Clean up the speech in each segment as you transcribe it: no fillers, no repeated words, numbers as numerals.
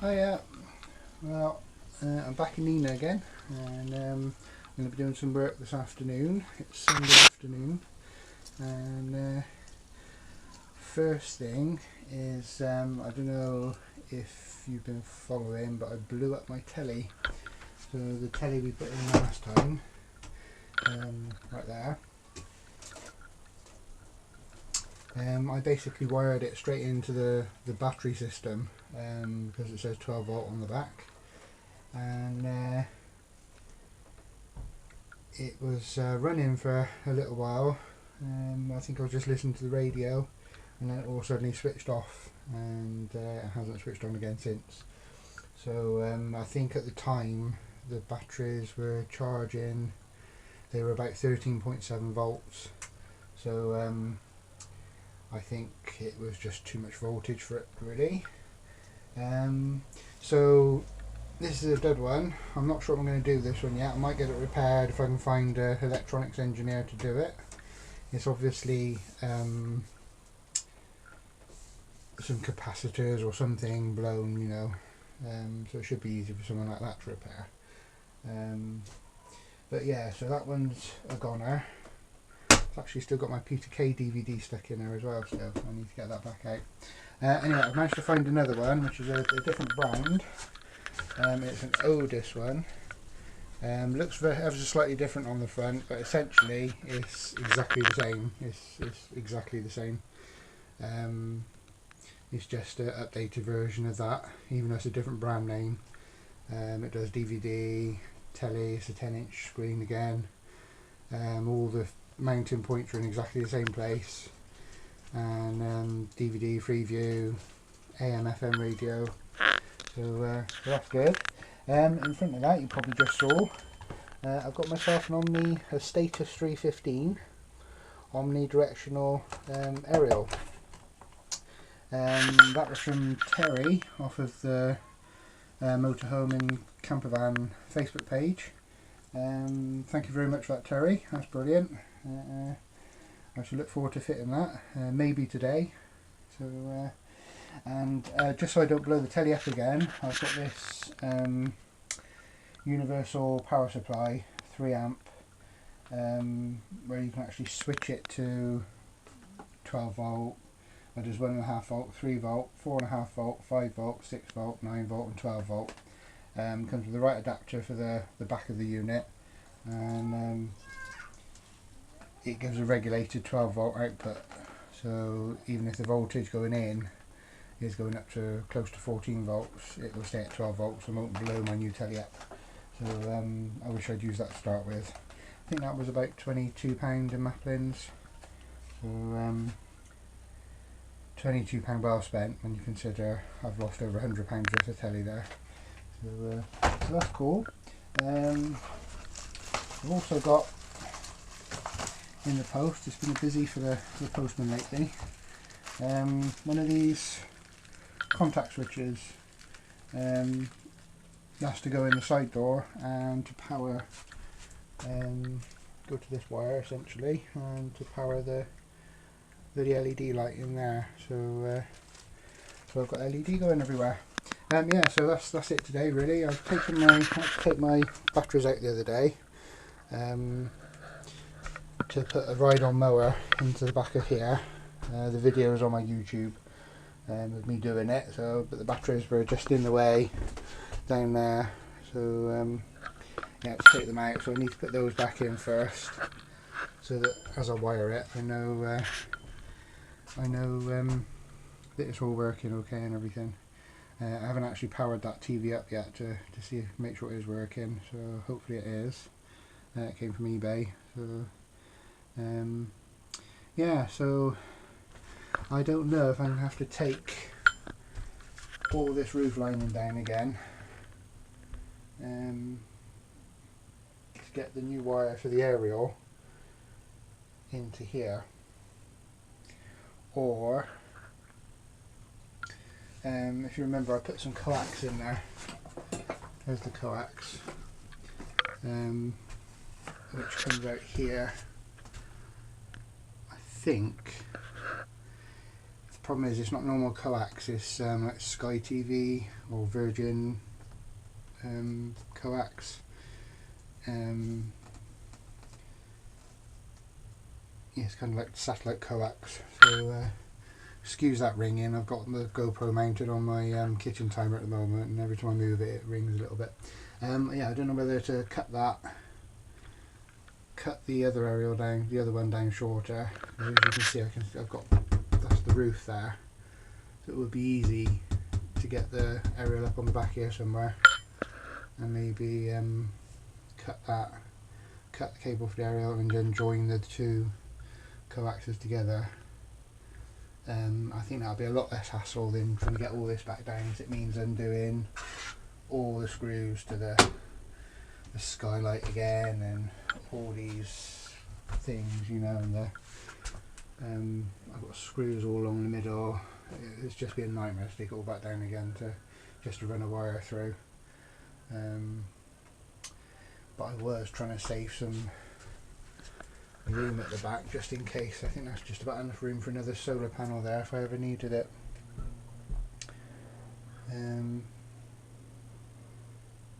Hiya. Well, I'm back in Nina again, and I'm going to be doing some work this afternoon. It's Sunday afternoon, and first thing is, I don't know if you've been following, but I blew up my telly. So the telly we put in last time, right there, I basically wired it straight into the battery system, because it says 12 volt on the back, and it was running for a little while. I think I was just listening to the radio, and then it all suddenly switched off, and it hasn't switched on again since. So I think at the time the batteries were charging, they were about 13.7 volts, so I think it was just too much voltage for it, really. So this is a dud one. I'm not sure what I'm going to do with this one yet. I might get it repaired if I can find an electronics engineer to do it. It's obviously some capacitors or something blown, you know, so it should be easy for someone like that to repair. But yeah, so that one's a goner. It's actually still got my P2K DVD stuck in there as well, so I need to get that back out. Anyway, I've managed to find another one, which is a different brand. It's an Otis one. Looks ever so slightly different on the front, but essentially it's exactly the same. It's exactly the same. It's just an updated version of that, even though it's a different brand name. It does DVD, telly, it's a 10-inch screen again. All the mounting points are in exactly the same place, and DVD, Freeview, AM, FM radio, so that's good. In front of that, you probably just saw, I've got myself an Omni, a Status 315 omnidirectional aerial. That was from Terry off of the Motorhome and Campervan Facebook page. Thank you very much for that, Terry, that's brilliant. I should look forward to fitting that, maybe today. So, and just so I don't blow the telly up again, I've got this universal power supply, 3 amp, where you can actually switch it to 12 volt, or just 1.5 volt, 3 volt, 4.5 volt, 5 volt, 6 volt, 9 volt and 12 volt. Comes with the right adapter for the back of the unit, and it gives a regulated 12 volt output, so even if the voltage going in is going up to close to 14 volts, it will stay at 12 volts and won't blow my new telly up. So I wish I'd used that to start with. I think that was about £22 in Maplin's, so £22 well spent when you consider I've lost over £100 worth of telly there. So that's cool. I've also got in the post, it's been busy for the postman lately, one of these contact switches has to go in the side door, and to power, go to this wire essentially, and to power the LED light in there. So so I've got LED going everywhere. Yeah, so that's it today really. I had to take my batteries out the other day to put a ride-on mower into the back of here. The video is on my YouTube of me doing it, so but the batteries were just in the way down there, so yeah, to take them out, so I need to put those back in first, so that as I wire it I know that it's all working okay and everything. I haven't actually powered that TV up yet to make sure it is working, so hopefully it is. It came from eBay, so yeah, so I don't know if I'm going to have to take all this roof lining down again to get the new wire for the aerial into here, or if you remember, I put some coax in there. There's the coax, which comes out here. I think problem is it's not normal coax, it's like Sky TV or Virgin coax. Yeah, it's kind of like satellite coax, so excuse that ringing. I've got the GoPro mounted on my kitchen timer at the moment, and every time I move it, it rings a little bit. Yeah, I don't know whether to cut the other aerial down, the other one down shorter. As you can see, I've got, that's the roof there, so it would be easy to get the aerial up on the back here somewhere, and maybe cut the cable for the aerial and then join the two coaxes together. I think that'll be a lot less hassle than trying to get all this back down, as it means undoing all the screws to the skylight again and all these things, you know, and I've got screws all along the middle. It's just be a nightmare to take it all back down again just to run a wire through. But I was trying to save some room at the back just in case. I think that's just about enough room for another solar panel there if I ever needed it.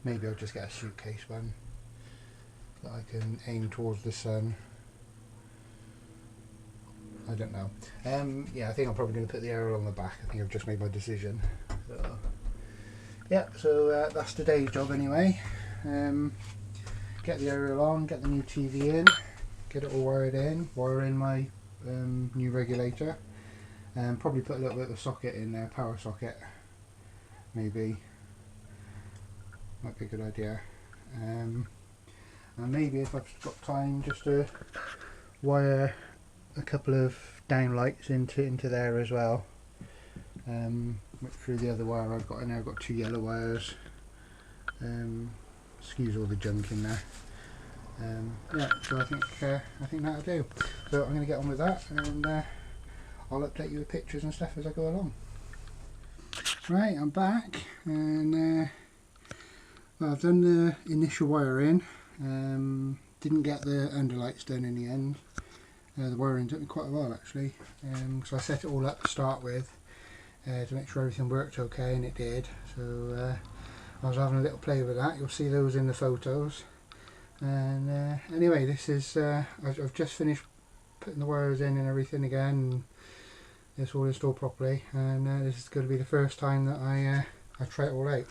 Maybe I'll just get a suitcase one that I can aim towards the sun. I don't know. Yeah, I think I'm probably going to put the aerial on the back. I think I've just made my decision. So, yeah, so that's today's job anyway. Get the aerial on, get the new TV in, get it all wired in, wire in my new regulator, and probably put a little bit of a socket in there, power socket, maybe. Might be a good idea. And maybe if I've got time, just to wire a couple of downlights into there as well. Through the other wire I've got in there, I've got two yellow wires. Excuse all the junk in there. Yeah, so I think that'll do. So I'm going to get on with that, and I'll update you with pictures and stuff as I go along. Right, I'm back, and well, I've done the initial wiring. Didn't get the underlights done in the end. The wiring took me quite a while actually, so I set it all up to start with to make sure everything worked okay, and it did. So I was having a little play with that. You'll see those in the photos. And anyway, this is I've just finished putting the wires in and everything again, and it's all installed properly, and this is going to be the first time that I try it all out.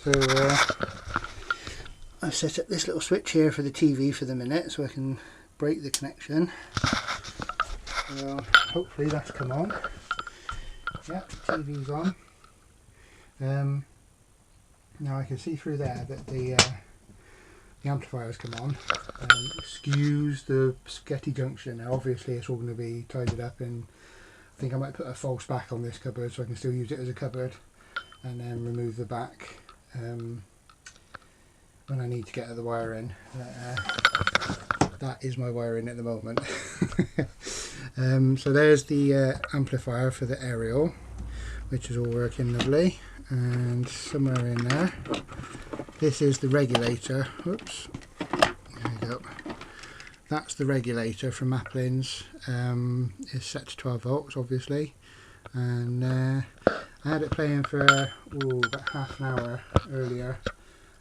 So I've set up this little switch here for the TV for the minute, so I can break the connection. So hopefully that's come on. Yeah, the TV's on. Now I can see through there that the amplifier's come on. Excuse the sketty junction. Now obviously it's all going to be tidied up, and I think I might put a false back on this cupboard so I can still use it as a cupboard, and then remove the back when I need to get the wire in. That is my wiring at the moment. So there's the amplifier for the aerial, which is all working lovely, and somewhere in there this is the regulator. Oops, there we go. That's the regulator from Maplin's. It's set to 12 volts obviously, and I had it playing for about half an hour earlier,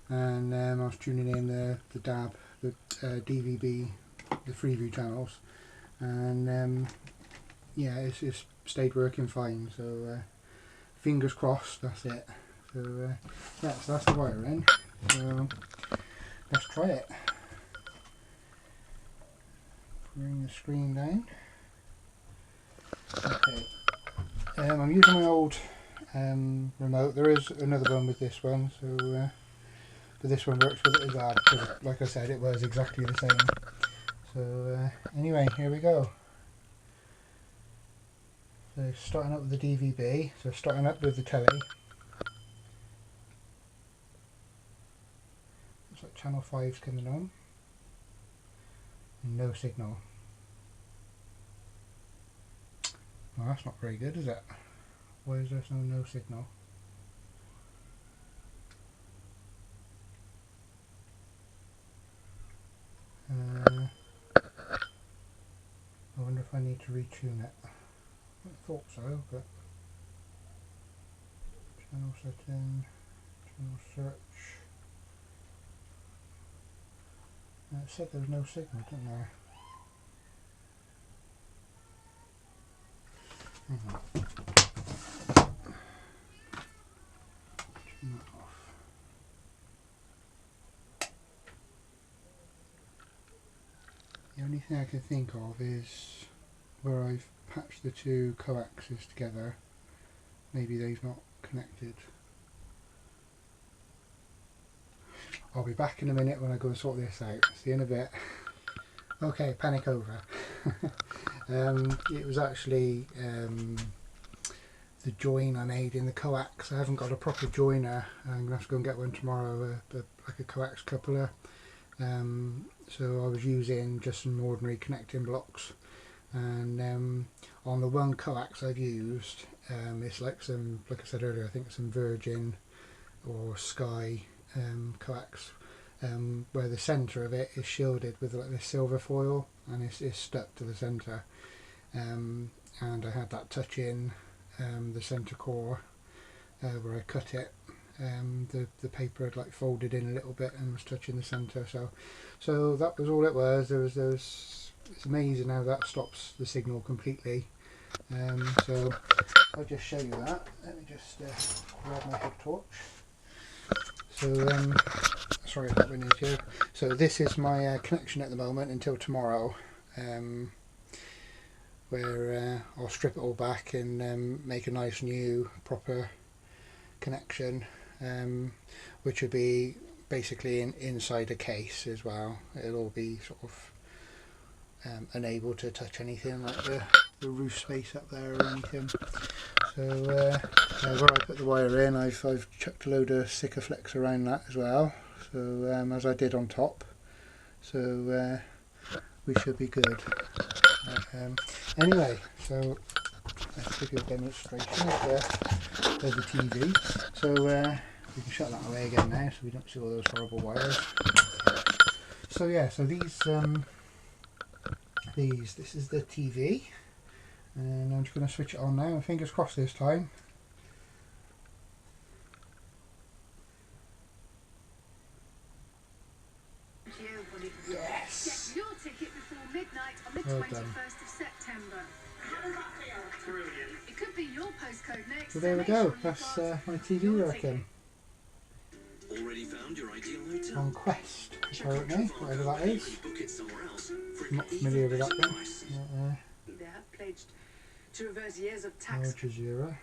and I was tuning in the DAB, the DVB, the Freeview channels, and yeah, it's stayed working fine, so fingers crossed that's it. So yeah, so that's the wiring. So let's try it. Bring the screen down. Okay, I'm using my old remote. There is another one with this one, so but this one works with it as well, because like I said, it was exactly the same. So anyway, here we go. So starting up with the DVB, so starting up with the telly. Looks like channel 5's coming on. No signal. Well, that's not very good, is it? Why is there no signal? I wonder if I need to retune it. I thought so, but channel setting, channel search. It said there was no signal, didn't there? Hang on. Turn that off. The only thing I can think of is where I've patched the two coaxes together. Maybe they've not connected. I'll be back in a minute when I go and sort this out. See you in a bit. Okay, panic over. It was actually the join I made in the coax. I haven't got a proper joiner. I'm going to have to go and get one tomorrow, like a coax coupler. So I was using just some ordinary connecting blocks, and on the one coax I've used, it's like some, like I said earlier, I think some Virgin or Sky coax, where the centre of it is shielded with like this silver foil, and it's stuck to the centre, and I had that touch in the centre core where I cut it. The paper had like folded in a little bit and was touching the centre, so that was all it was. There was it's amazing how that stops the signal completely. So I'll just show you that. Let me just grab my head torch. So sorry if that went into you. So this is my connection at the moment until tomorrow, where I'll strip it all back and make a nice new proper connection, which would be basically inside a case as well. It'll all be sort of unable to touch anything like the roof space up there or anything. So where I put the wire in, I've chucked a load of Sikaflex around that as well, so as I did on top, so we should be good. Anyway, so let's give you a demonstration of the TV. So we can shut that away again now so we don't see all those horrible wires. So yeah, so this is the TV, and I'm just going to switch it on now, and fingers crossed this time. Yes! Get your ticket before midnight on the 21st of September. It could be your postcode next. So there we go, that's my TV, I reckon. Already found your ideal hotel? On Quest, apparently, whatever that is. I'm not familiar with that one. They have pledged to reverse years of tax. Al Jazeera.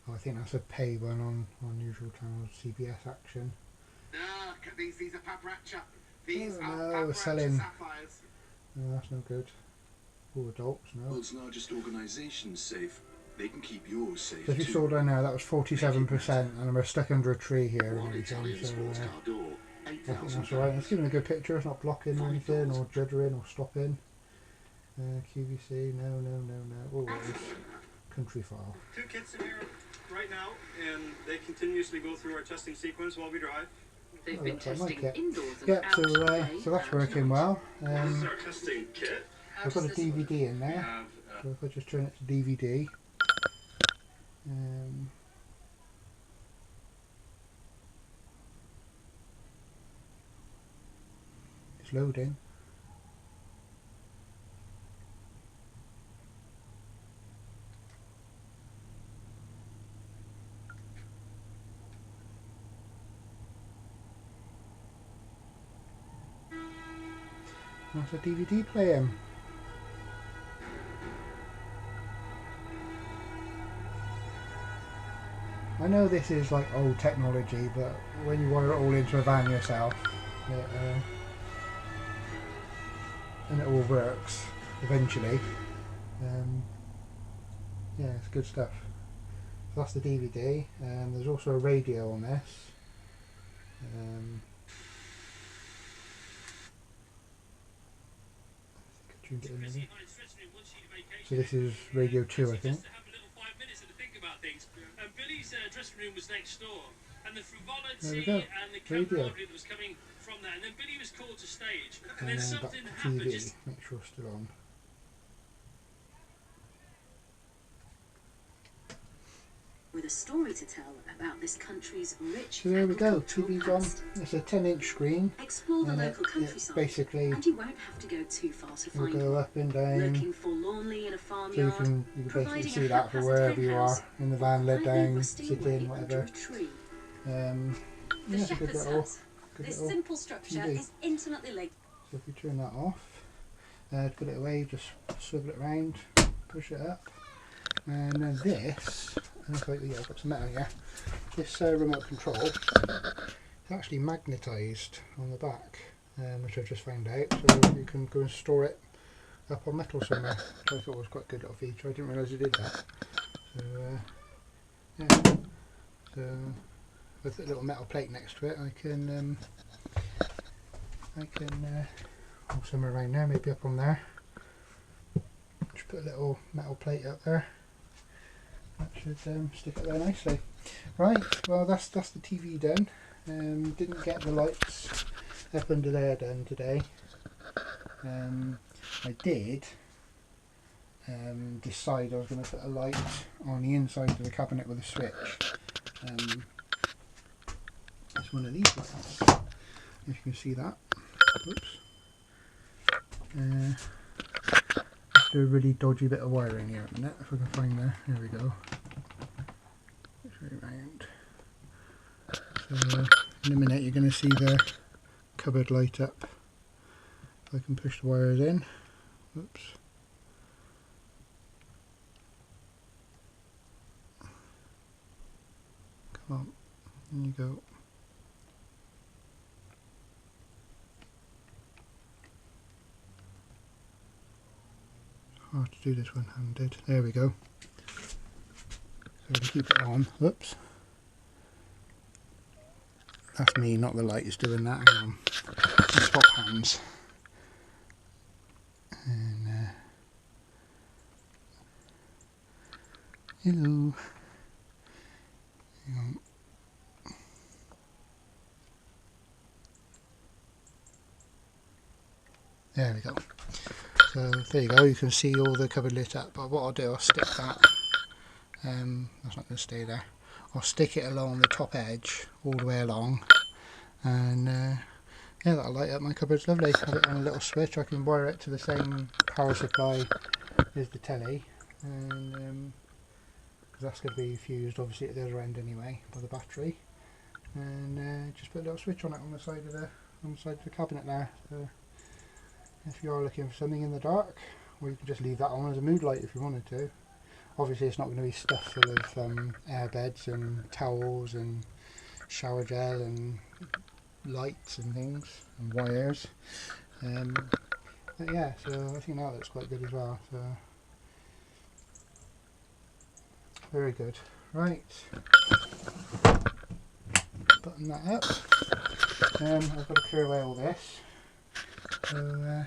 Oh, I think that's a pay one on unusual channels, CBS Action. These are paparazzi. These are we're selling. Sapphires. No, that's no good. All adults, no. World's largest organisation safe. They can keep yours safe. So if you saw down there, that was 47%, and we're stuck under a tree here and everything. So I think that's alright. It's giving a good picture. It's not blocking or anything, or juddering, or stopping. QVC, no. Oh, it is country file. 2 kids in here right now, and they continuously go through our testing sequence while we drive. They've been testing indoors and so that's working well. This is our testing kit. I've got a DVD in there, so if I just turn it to DVD, it's loading. That's a DVD playing. I know this is like old technology, but when you wire it all into a van yourself, and it all works eventually, yeah, it's good stuff. So that's the DVD. There's also a radio on this. So this is Radio 2, I think. Billy's dressing room was next door, and the frivolity There we go. and the Radio. camaraderie that was coming from there. And then Billy was called to stage, and And then back something to happened. TV. Just Make sure it's still on. With a story to tell about this country's rich So there we go. agricultural TV's on. past. It's a 10-inch screen. Explore the And local it countryside, basically and you won't have to go too far to will find go one. up and down. Lurking forlornly in a So farmyard, you can basically providing see a that for haphazard wherever you henhouse, are in the van, led quietly down, rusting sit away in, under whatever. a tree. Yeah, The it's a good shepherd's little, hut. good This little simple structure TV. is intimately linked. So if you turn that off, to put it away, just swivel it around, push it up, and then this, yeah, I've got some metal here. This remote control is actually magnetised on the back, which I've just found out. So you can go and store it up on metal somewhere. Which I thought was quite a good little feature. I didn't realise it did that. So yeah, so with a little metal plate next to it, I can oh, somewhere around there, maybe up on there. Just put a little metal plate up there. That should stick it there nicely. Right, well that's the TV done. Didn't get the lights up under there done today. I did decide I was going to put a light on the inside of the cabinet with a switch. It's one of these lights, if you can see that. Oops. Let's do a really dodgy bit of wiring here a minute, if I can find there we go. Around. So in a minute you're going to see the cupboard light up. If I can push the wires in. Oops. Come on, in you go. Hard to do this one-handed. There we go. So to keep it on, whoops. That's me, not the light is doing that. Hang on. Let's swap hands. And hello. Hang on. There we go. So there you go. You can see all the cupboard lit up. But what I'll do, I'll stick that. That's not going to stay there. I'll stick it along the top edge all the way along, and yeah, that'll light up my cupboards lovely. Have it on a little switch. I can wire it to the same power supply as the telly, and because that's going to be fused obviously at the other end anyway by the battery, and just put a little switch on it on the side of the cabinet there. So if you are looking for something in the dark, or you can just leave that on as a mood light if you wanted to. Obviously it's not going to be stuffed full of air beds and towels and shower gel and lights and things and wires. But yeah, so I think that looks quite good as well. So very good. Right, button that up. I've got to clear away all this. So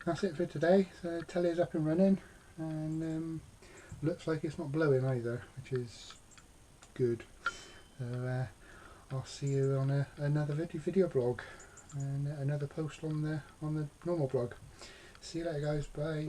that's it for today. So telly is up and running, and looks like it's not blowing either, which is good. So I'll see you on another video blog and another post on the normal blog. See you later guys, bye.